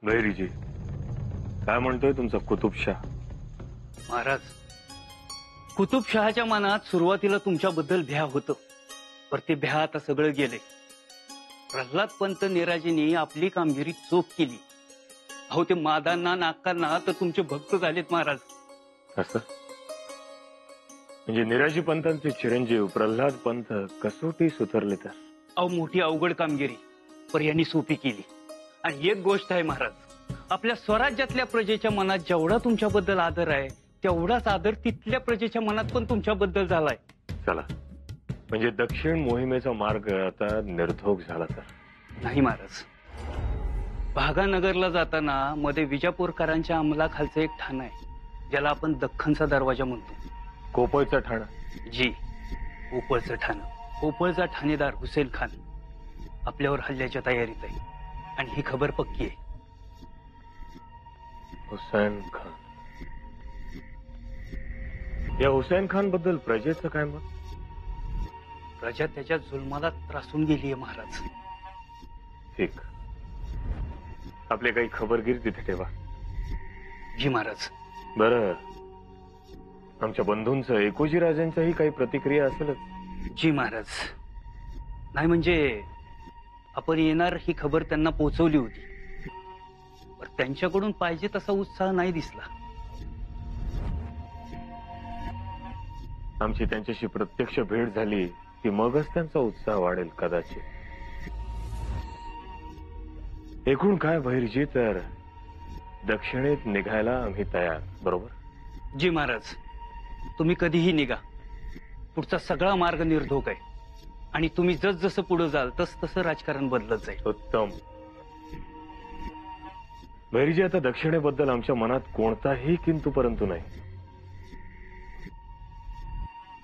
गैरीजी काय म्हणतोय तुमचा कुतुबशाह? महाराज, कुतुबशहाच्या मनात सुरुवातीला तुमच्याबद्दल भ्या होतं, पण ते भ्या आता सगळं गेले. प्रल्हाद पंत निराजींनी आपली कामगिरी चोख केली. अहो ते मादांना नाकांना तर तुमचे भक्त झालेत महाराज. असं म्हणजे निराजी पंतांचे चिरंजीव प्रल्हाद पंत कसोटी सुधारले तर? अहो मोठी अवघड कामगिरी पर यांनी सोपी केली. आणि एक गोष्ट आहे महाराज, आपल्या स्वराज्यातल्या प्रजेच्या मनात जेवढा तुमच्याबद्दल आदर आहे तेवढाच आदर तिथल्या प्रजेच्या मनात पण तुमच्याबद्दल झालाय. चला म्हणजे दक्षिण मोहिमेचा मार्ग आता निर्धोक झाला तर? नाही महाराज, भागानगरला जाताना मध्ये विजापूरकरांच्या अंमलाखालचं एक ठाण आहे ज्याला आपण दख्खनचा दरवाजा म्हणतो. कोपळचा ठाणा? जी, कोपळचं ठाणं. कोपळचा ठाणेदार हुसेन खान आपल्यावर हल्ल्याच्या तयारीत आहे आणि ही खबर पक्की आहे. हुसैन खान? या हुसैन खान बद्दल प्रजेचं काय मत? प्रजा त्याच्या जुलमाला त्रासून गेलीये महाराज. ठीक, आपले काही खबरगीर तिथे ठेवा. जी महाराज. बरं, आमच्या बंधूंचं एकोजी राजांच्याही काही प्रतिक्रिया असेलच? जी महाराज. नाही म्हणजे आपण येणार ही खबर त्यांना पोहोचवली होती, पण त्यांच्याकडून पाहिजे तसा उत्साह नाही दिसला. आमची त्यांच्याशी प्रत्यक्ष भेट झाली की मगच त्यांचा उत्साह वाढेल कदाचित. एकूण काय भैरजी, तर दक्षिणेत निघायला आम्ही तयार, बरोबर? जी महाराज, तुम्ही कधीही निघा. पुढचा सगळा मार्ग निर्धोक आहे आणि तुम्ही जसजसं पुढे जाल तस तसं राजकारण बदलत जाईल. उत्तम. भैरजी, आता दक्षिणेबद्दल आमच्या मनात कोणताही किंतु परंतु नाही,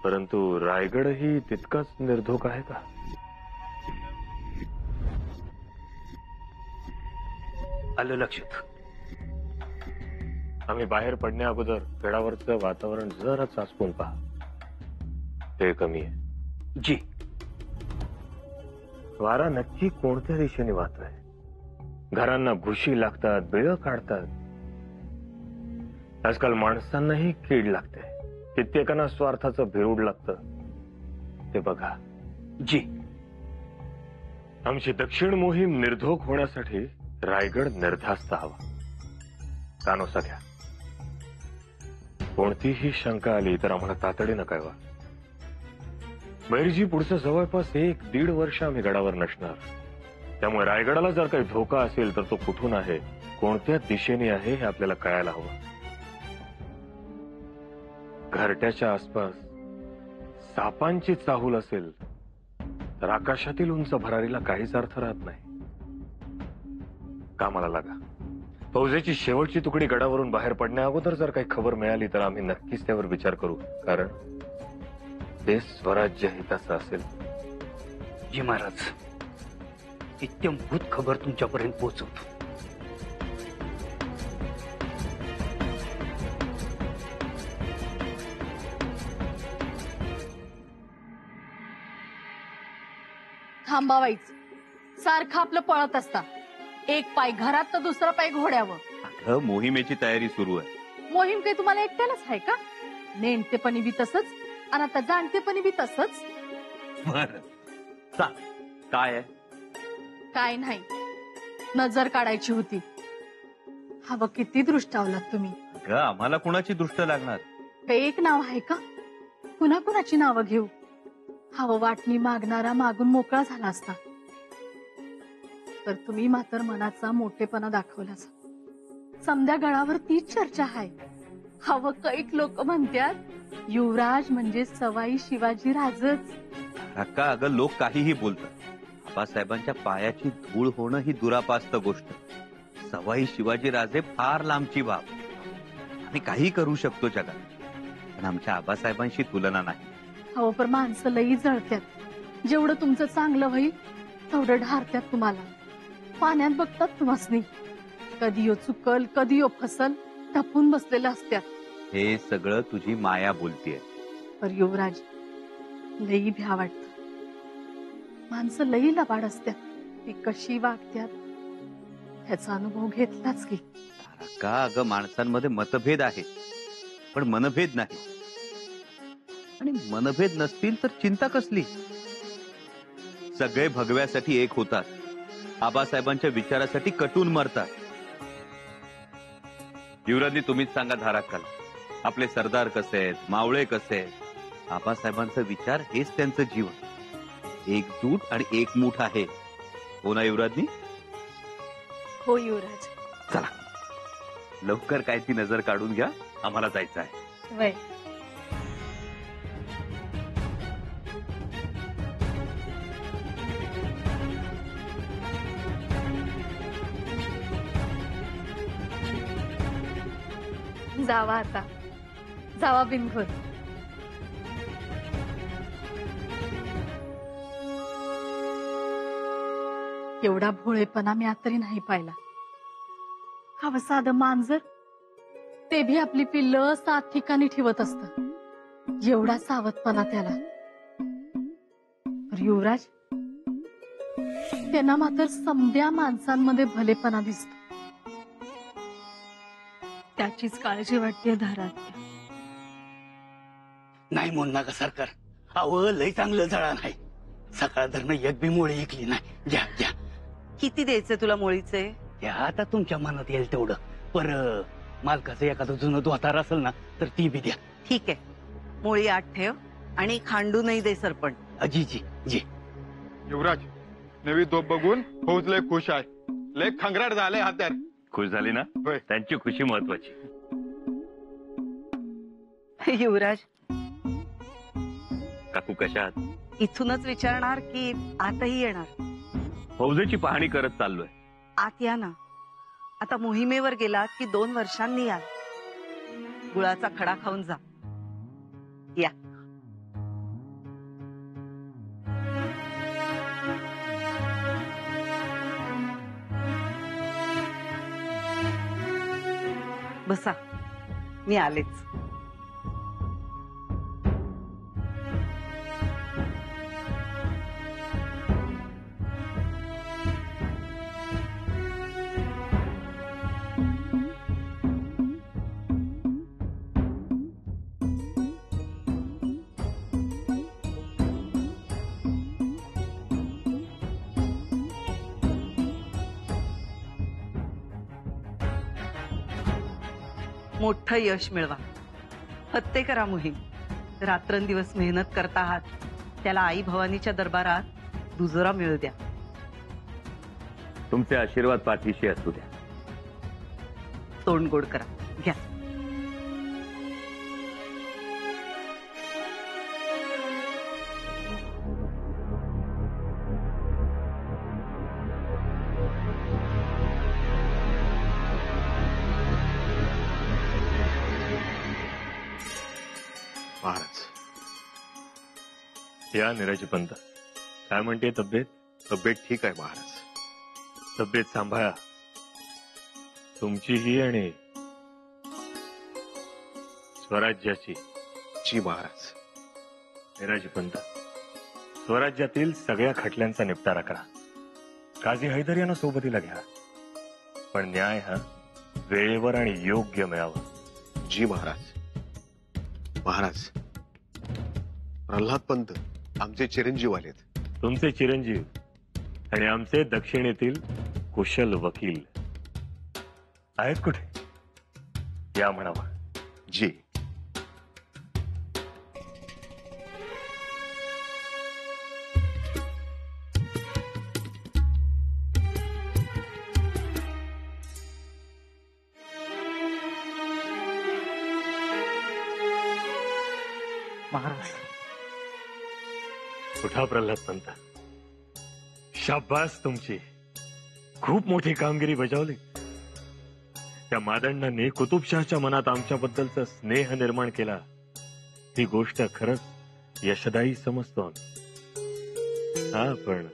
परंतु रायगडही तितकाच निर्धोक आहे का? आलं लक्षात. आम्ही बाहेर पडण्या अगोदर गडावरचं वातावरण जरा चाचपून पहा. ते कमी आहे. जी. वारा नक्की कोणत्या दिशेने वाहतोय? घरांना घुशी लागतात, बिळं काढतात. आजकाल माणसांनाही कीड लागते, कित्येकांना स्वार्थाचं भिरूड लागतं. ते बघा. जी. आमची दक्षिण मोहीम निर्धोक होण्यासाठी रायगड निर्धास्त हवा. कानोसा घ्या. कोणतीही शंका आली तर आम्हाला तातडीनं कळवा. भैरजी, पुढचं जवळपास 1-1.5 वर्ष आम्ही गडावर नसणार. त्यामुळे रायगडाला जर काही धोका असेल तर तो कुठून आहे, कोणत्या दिशेने आहे हे आपल्याला कळायला हवं. घरट्याच्या आसपास सापांची चाहूल असेल तर आकाशातील उंच भरारीला काहीच अर्थ राहत नाही. कामाला लागा. फौजेची शेवटची तुकडी गडावरून बाहेर पडण्या अगोदर जर काही खबर मिळाली तर आम्ही नक्कीच त्यावर विचार करू, कारण ते स्वराज्य हिताचं असेल. जी महाराज, इत्यंभूत खबर तुमच्यापर्यंत पोहोचवतो. थांबावायच. सारखं आपलं पळत असता. एक पाय घरात तर दुसरा पाय घोड्यावर. अगं, मोहिमेची तयारी सुरू आहे. मोहीम काही तुम्हाला एकट्यालाच आहे का? नेणतेपणी बी तसंच आणि आता जाणतेपणी बी तसंच. काय आहे? काय नाही, नजर काढायची होती. हवं किती दृष्टावलात तुम्ही. अगं, आम्हाला कुणाची दृष्ट लागणार? काही एक नाव आहे का? कुणा कुणाची नावं घेऊ? हवं वाटणी मागणारा मागून मोकळा झाला असता, तर तुम्ही मात्र मनाचा मोठेपणा दाखवलाच. समद्या गळावर तीच चर्चा आहे. हवं कैक लोक म्हणतात युवराज म्हणजे सवाई शिवाजी राजच. अक्का, अगं, लोक काहीही बोलतात. आबासाहेबांच्या पायाची धूळ होणं ही दुरापास्त गोष्ट. सवाई शिवाजी राजे फार लांबची बाब. आम्ही काही करू शकतो जगात, पण आमच्या आबासाहेबांशी तुलना नाही. हो, पण माणसं लई जळत्यात. जेवढं तुमचं चांगलं होईल तेवढं ढारत्यात तुम्हाला. पाण्यात बघतात तुम्हासनी. कधी यो चुकल कधी यो फसल टपून बसलेलं असत्यात. हे सगळं तुझी माया बोलतीये. पर युवराज, लई भ्या वाटत. माणसं लई लबाड असत्यात. ती कशी वागत्यात ह्याचा अनुभव घेतलाच की. का अगं, माणसांमध्ये मतभेद आहे पण मनभेद नाही. आणि मनभेद नसतील तर चिंता कसली. सगळे भगव्यासाठी एक होतात, आबासाहेबांच्या विचारासाठी कटून मरतात. युवराजनी तुम्हीच सांगा धाराकाल, आपले सरदार कसे आहेत, मावळे कसे आहेत. आबासाहेबांचा विचार हेच त्यांचं जीवन. एकजूट आणि एकमूठ आहे. हो ना युवराजनी? हो युवराज. चला लवकर काय ती नजर काढून घ्या, आम्हाला जायचं आहे. वय. जावा आता, जावा बिनघोर. एवढा भोळेपणा मी आता तरी नाही पाहिला. हवं साधं मांजर, ते भी आपली पिल्लं 7 ठिकाणी ठेवत असत. एवढा सावधपणा त्याला. पर युवराज, त्यांना मात्र समद्या माणसांमध्ये भलेपणा दिसतो. त्याचीच काळजी वाटते धारात. नाही म्हणू नका सरकार. अहो लय चांगलं जळा नाही. सकाळ धरणं एक बी मोळी ऐकली नाही. घ्या घ्या. किती द्यायचे तुला मोळीचे? घ्या आता तुमच्या मनात येईल तेवढं. पर मालकाचं एखादं जुनं द्वातार असेल ना तर ती बी द्या. ठीक आहे, मोळी 8 ठेव आणि खांडू नाही दे सरपण. जी जी जी. युवराज, नवी तोप बघून फौज लय खुश आहे. लय खंगराट झालंय हात्यार. खुश झाली ना? होय. त्यांची खुशी महत्वाची. युवराज, काकू कशा आहात? इथूनच विचारणार की आतही येणार? फौजेची पाहणी करत चाललोय. आत या ना. आता मोहिमेवर गेलात की 2 वर्षांनी या. गुळाचा खडा खाऊन जा. या. बसा, मी आलेच. मोठं यश मिळवा. फत्ते करा मोहीम. रात्रंदिवस मेहनत करता आहात, त्याला आई भवानीच्या दरबारात दुजोरा मिळू द्या. तुमचे आशीर्वाद पाठीशी असू द्या. तोंड गोड करा. घ्या. महाराज, या निराजी पंत. काय म्हणते तब्येत? तब्येत ठीक आहे महाराज. तब्येत सांभाळा, तुमचीही आणि स्वराज्याची. जी महाराज. निराजी पंत, स्वराज्यातील सगळ्या खटल्यांचा निपटारा करा. काझी हैदर यांना सोबतीला घ्या, पण न्याय हा वेळेवर आणि योग्य मिळावा. जी महाराज. महाराज, प्रल्हाद पंत आमचे चिरंजीव आलेत. तुमचे चिरंजीव आणि आमचे दक्षिणेतील कुशल वकील आहेत कुठे? या म्हणावा. जी. महाराज, उठा प्रल्हाद पंत. शाबास, तुमची खूप मोठी कामगिरी बजावली. त्या मादंडांनी कुतुबशाहच्या मनात आमच्याबद्दलचा स्नेह निर्माण केला. ही गोष्ट खरंच यशदायी समजतो आम्ही. हा, पण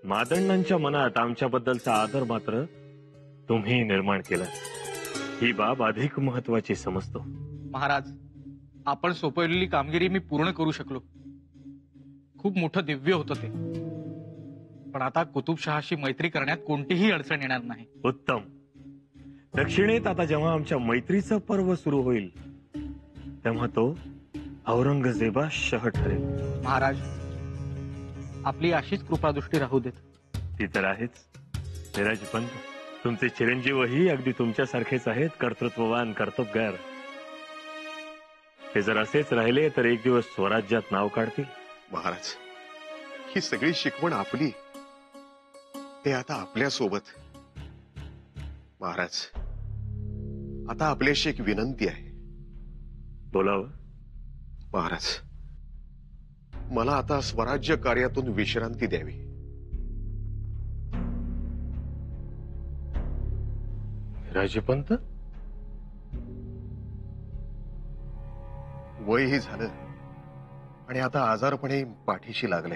मादंडांच्या मनात आमच्याबद्दलचा आदर मात्र तुम्ही निर्माण केला. ही बाब अधिक महत्वाची समजतो. महाराज, आपण सोपवलेली कामगिरी मी पूर्ण करू शकलो. खूप मोठं दिव्य होतं ते. पण आता कुतुबशहाशी मैत्री करण्यात कोणतीही अडचण येणार नाही. उत्तम. दक्षिणेत आता जेव्हा आमच्या मैत्रीचं पर्व सुरू होईल तेव्हा तो औरंगजेबा शह ठरेल. महाराज, आपली अशीच कृपादृष्टी राहू देत. ती तर आहेच. पंत, तुमचे चिरंजीवही अगदी तुमच्यासारखेच आहेत, कर्तृत्ववान, कर्तबगार. ते जर असेच राहिले तर एक दिवस स्वराज्यात नाव काढतील. महाराज, ही सगळी शिकवण आपली, ते आता आपल्या सोबत. महाराज, आता आपल्याशी एक विनंती आहे. बोलावं. महाराज, मला आता स्वराज्य कार्यातून विश्रांती द्यावी. राजपंत, वयही झालं आणि आता आजारपणे पाठीशी लागले.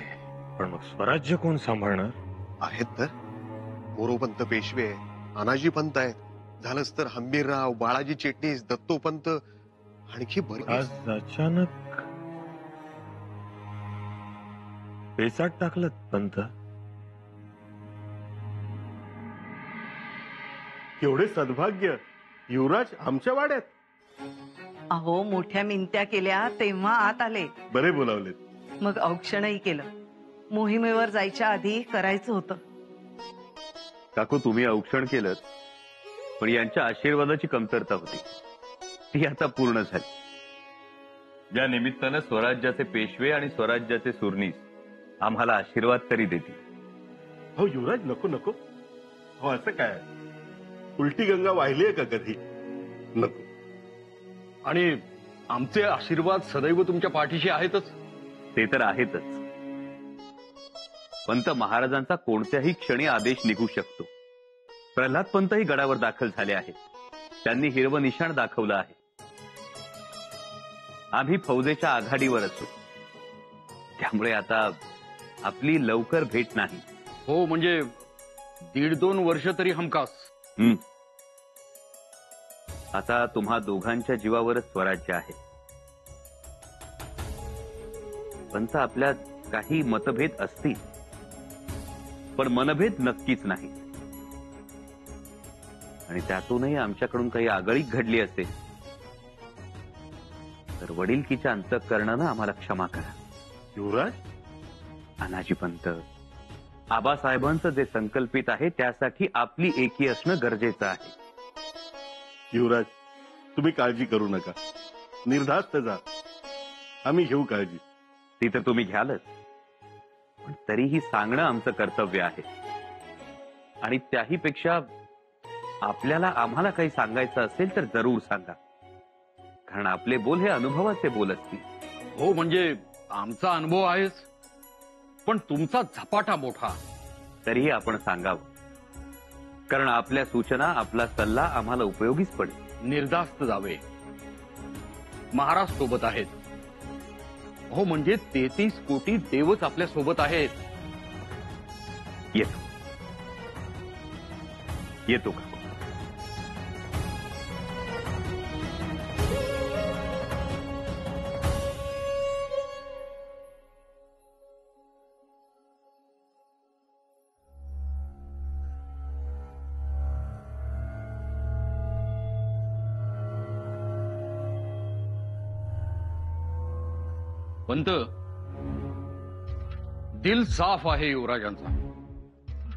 पण मग स्वराज्य कोण सांभाळणार? आहेत तर मोरोपंत पेशवे, अनाजी पंत आहेत. झालंच तर हंबीरराव, बाळाजी चिटणीस, दत्तोपंत, आणखी बरी. आज अचानक पेचाट टाकलं पंत. एवढे सद्भाग्य युवराज आमच्या वाड्यात. अहो, मोठ्या मिनत्या केल्या तेव्हा आत आले. बरे बोलावले. मग औक्षणही केलं. मोहिमेवर जायच्या आधी करायचं होतं. काकू, तुम्ही औक्षण केलं, पण यांच्या आशीर्वादाची कमतरता होती, ती आता पूर्ण झाली. या निमित्तानं स्वराज्याचे पेशवे आणि स्वराज्याचे सुरनीस आम्हाला आशीर्वाद तरी देतील. हो युवराज, नको नको. हो असं काय, उलटी गंगा वाहिलीये का कधी? नको. आणि आमचे आशीर्वाद सदैव तुमच्या पाठीशी आहेतच. ते तर आहेतच. पंत महाराजांचा कोणत्याही क्षणी आदेश निघू शकतो. प्रल्हाद पंतही गडावर दाखल झाले आहेत. त्यांनी हिरवं निशाण दाखवलं आहे. आम्ही फौजेच्या आघाडीवर असू, त्यामुळे आता आपली लवकर भेट नाही. हो, म्हणजे 1.5-2 वर्ष तरी हमखास. आता तुम्हा दोघांच्या जीवावरच स्वराज्य आहे. पंत, आपल्यात काही मतभेद असतील, पण मनभेद नक्कीच नाही. आणि त्यातूनही आमच्याकडून काही आगळीक घडली असेल तर वडिलकीच्या अंतःकरणानं आम्हाला क्षमा करा. युवराज, अनाजी पंत, आबासाहेबांचं जे संकल्पित आहे त्यासाठी आपली एकी असणं गरजेचं आहे. युवराज, तुम्ही काळजी करू नका. निर्धास्त जा, आम्ही घेऊ काळजी. ती तर तुम्ही घ्यालच, पण तरीही सांगणं आमचं कर्तव्य आहे. आणि त्याही पेक्षा आपल्याला आम्हाला काही सांगायचं असेल तर जरूर सांगा, कारण आपले बोल हे अनुभवाचे बोल असतील. हो, म्हणजे आमचा अनुभव आहेच, पण तुमचा झपाटा मोठा. तरीही आपण सांगावं, कारण आपल्या सूचना, आपला सल्ला आम्हाला उपयोगीच पडेल. निर्धास्त जावे. महाराज सोबत आहेत. हो, म्हणजे 33 कोटी देवच आपल्या सोबत आहेत. येतो येतो का? पंत, दिल साफ आहे युवराजांचा.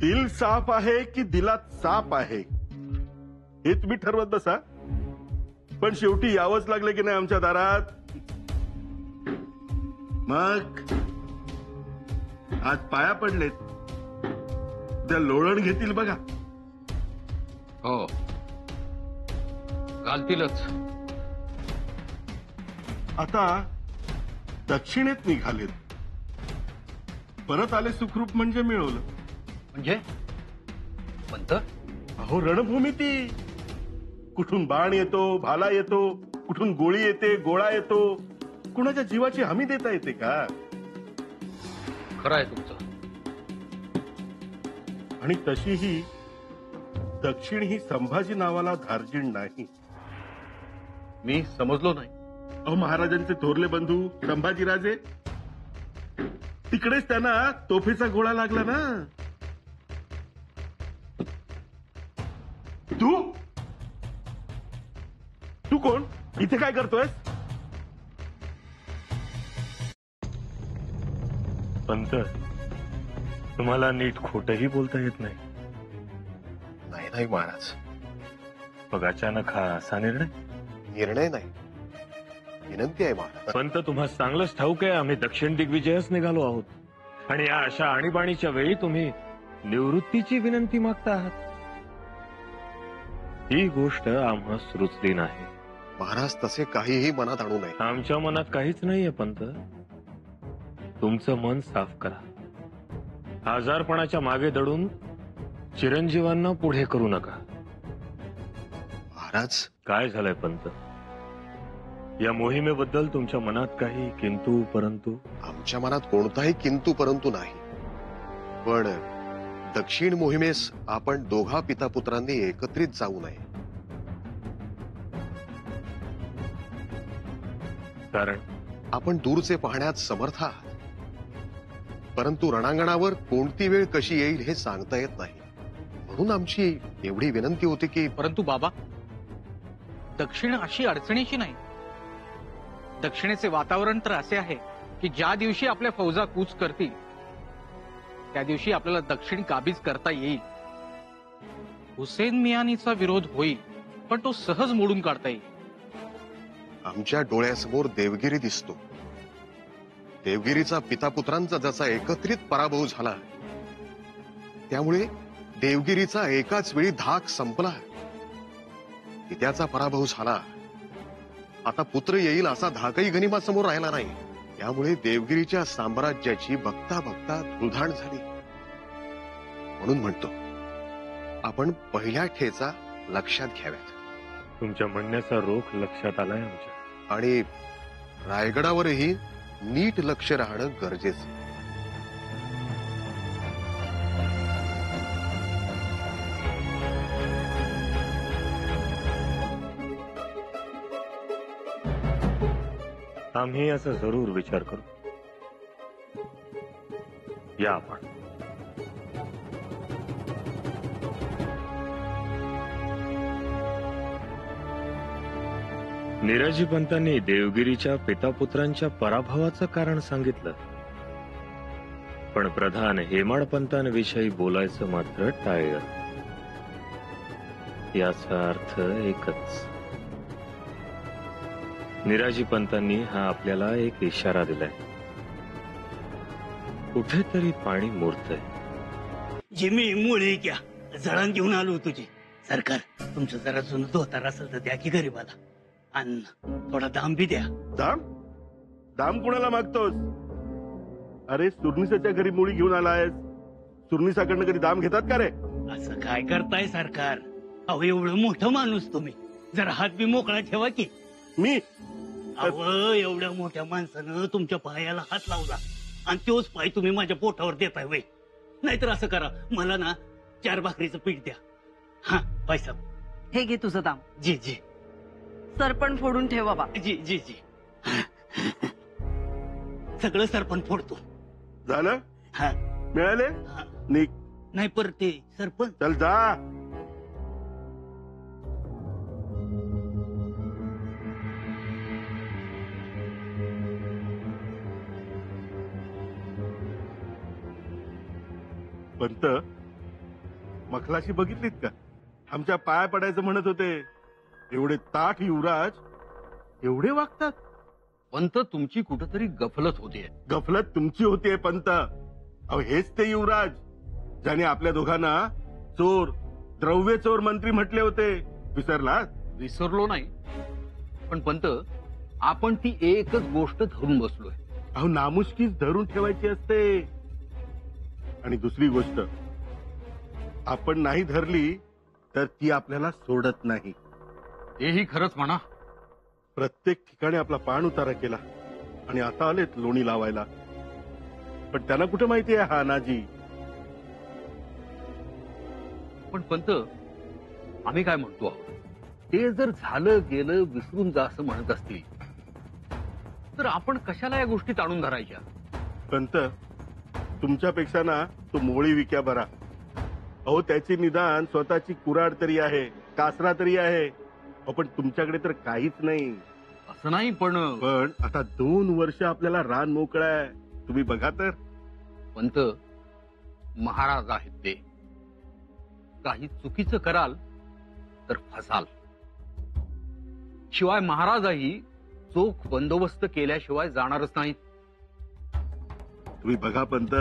दिल साफ आहे की दिलात साप आहे हे तुम्ही ठरवत बसा. पण शेवटी यावंच लागले की नाही आमच्या दारात. मग आज पाया पडलेत, त्या लोळण घेतील बघा. हो, घालतीलच. आता दक्षिणेत निघालेत, परत आले सुखरूप म्हणजे मिळवलं. म्हणजे पंत, अहो रणभूमी ती. कुठून बाण येतो, भाला येतो, कुठून गोळी येते, गोळा येतो. कुणाच्या जीवाची हमी देता येते का? खरं आहे तुमचं. आणि तशीही दक्षिण ही संभाजी नावाला धार्जिण नाही. मी समजलो नाही. अहो, महाराजांचे थोरले बंधू संभाजीराजे, तिकडेच त्यांना तोफेचा गोळा लागला ना. इथे काय करतोय? पंत, तुम्हाला नीट खोटही बोलता येत नाही. नाही नाही महाराज, मग अचानक हा असा निर्णय? निर्णय नाही, विनंती आहे महाराज. पंत, तुम्हाला चांगलंच ठाऊक आहे आम्ही दक्षिण दिग्विजयच निघालो आहोत, आणि या अशा आणीबाणीच्या वेळी तुम्ही निवृत्तीची विनंती मागता आहात. ही गोष्ट आम्हास रुचली नाही. महाराज तसे काहीही मनात आणू नये. आमच्या मनात काहीच नाहीये पंत. तुमचं मन साफ करा. आजारपणाच्या मागे दडून चिरंजीवांना पुढे करू नका. महाराज काय झालंय पंत? या मोहिमेबद्दल तुमच्या मनात काही किंतु परंतु? आमच्या मनात कोणताही किंतु परंतु नाही, पण दक्षिण मोहिमेस आपण दोघा पितापुत्रांनी एकत्रित जाऊ नये. कारण आपण दूरचे पाहण्यात समर्थ आहात, परंतु रणांगणावर कोणती वेळ कशी येईल हे सांगता येत नाही. म्हणून आमची एवढी विनंती होती की. परंतु बाबा, दक्षिण अशी अडचणीची नाही. दक्षिणेचे वातावरण तर असे आहे की ज्या दिवशी आपल्या फौजा कूच करतील त्या दिवशी आपल्याला दक्षिण काबीज करता येईल. हुसेन मियानीचा विरोध होईल, पण तो सहज मोडून काढता येईल. आमच्या डोळ्यासमोर देवगिरी दिसतो. देवगिरीचा पितापुत्रांचा जसा एकत्रित पराभव झाला, त्यामुळे देवगिरीचा एकाच वेळी धाक संपला. पित्याचा पराभव झाला, आता पुत्र येईल असा धाकही गनिमासमोर राहिला नाही. त्यामुळे देवगिरीच्या साम्राज्याची बघता बघता धुळधाण झाली. म्हणून म्हणतो, आपण पहिल्या ठेचा लक्षात घ्याव्यात. तुमच्या म्हणण्याचा रोख लक्षात आलाय आमच्या. आणि रायगडावरही नीट लक्ष राहणं गरजेचं. आम्ही असं जरूर विचार करू. या आपण. निराजी पंतांनी देवगिरीच्या पितापुत्रांच्या पराभवाचं कारण सांगितलं, पण प्रधान हेमाड पंतांविषयी बोलायचं मात्र टाळलं. याचा अर्थ एकच. निराजी पंतांनी हा आपल्याला एक इशारा दिलाय. कुठेतरी पाणी मुरतंय. जिमी मुळे घ्या, जळण घेऊन आलो तुझी. सरकार, तुमचं जरा जुनं धोतार असेल तर द्या की गरीबाला. अन्न थोडा दाम बी द्या. दाम? दाम कोणाला मागतोस? अरे, सुरनिसाच्या घरी मुळी घेऊन आलायस. सुरनिसाकडनं कधी दाम घेतात का रे? असं काय करताय सरकार? अहो, एवढं मोठं माणूस तुम्ही, जरा हात बी मोकळा ठेवा की. मी? अहो, एवढ्या मोठ्या माणसानं तुमच्या पायाला हात लावला आणि तोच पाय तुम्ही माझ्या पोटावर देताय वय. नाहीतर असं करा, मला ना 4 भाकरीचं पीठ द्या. हा पैसा. हे घे तुझं दाम. जी जी सरपण फोडून ठेव बाबा. जी जी जी. सगळं सरपण फोडतो. झालं? हा. मिळाले? हा. निक. नाही, पर ते सरपण. चल जा. पंत, मखलाशी बघितलीत का? आमच्या पाया पडायचं म्हणत होते. एवढे ताठ युवराज एवढे वागतात? पंत, तुमची कुठेतरी गफलत होतीये. गफलत तुमची होतीये पंत. अहो, हेच ते युवराज ज्याने आपल्या दोघांना चोर, द्रव्य चोर मंत्री म्हटले होते. विसरलात? विसरलो नाही, पण पंत, आपण ती एकच गोष्ट धरून बसलोय. अहो, नामुष्कीच धरून ठेवायची असते. आणि दुसरी गोष्ट, आपण नाही धरली तर ती आपल्याला सोडत नाही. हेही खरंच म्हणा. प्रत्येक ठिकाणी आपला पाण उतारा केला आणि आता आलेत लोणी लावायला. पण त्यांना कुठे माहिती आहे हा अनाजी? पण पंत, आम्ही काय म्हणतो आहोत, ते जर झालं गेलं विसरून जा असं म्हणत असतील तर आपण कशाला या गोष्टी ताणून धरायच्या? पंत, तुमच्यापेक्षा ना तो मोळी विक्या बरा. अहो, त्याची निदान स्वतःची कुऱ्हाड तरी आहे, कासरा तरी आहे. पण तुमच्याकडे तर काहीच नाही. असं नाही पण पण आता 2 वर्ष आपल्याला रान मोकळं आहे. तुम्ही बघा तर. पंत महाराज आहेत ते. काही चुकीचं कराल तर फसाल. शिवाय महाराजही चोख बंदोबस्त केल्याशिवाय जाणारच नाहीत. तुम्ही बघा पंत,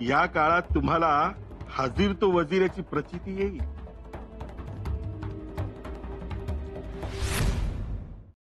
या काळात तुम्हाला हाजीर तो वजीर याची प्रचिती येईल.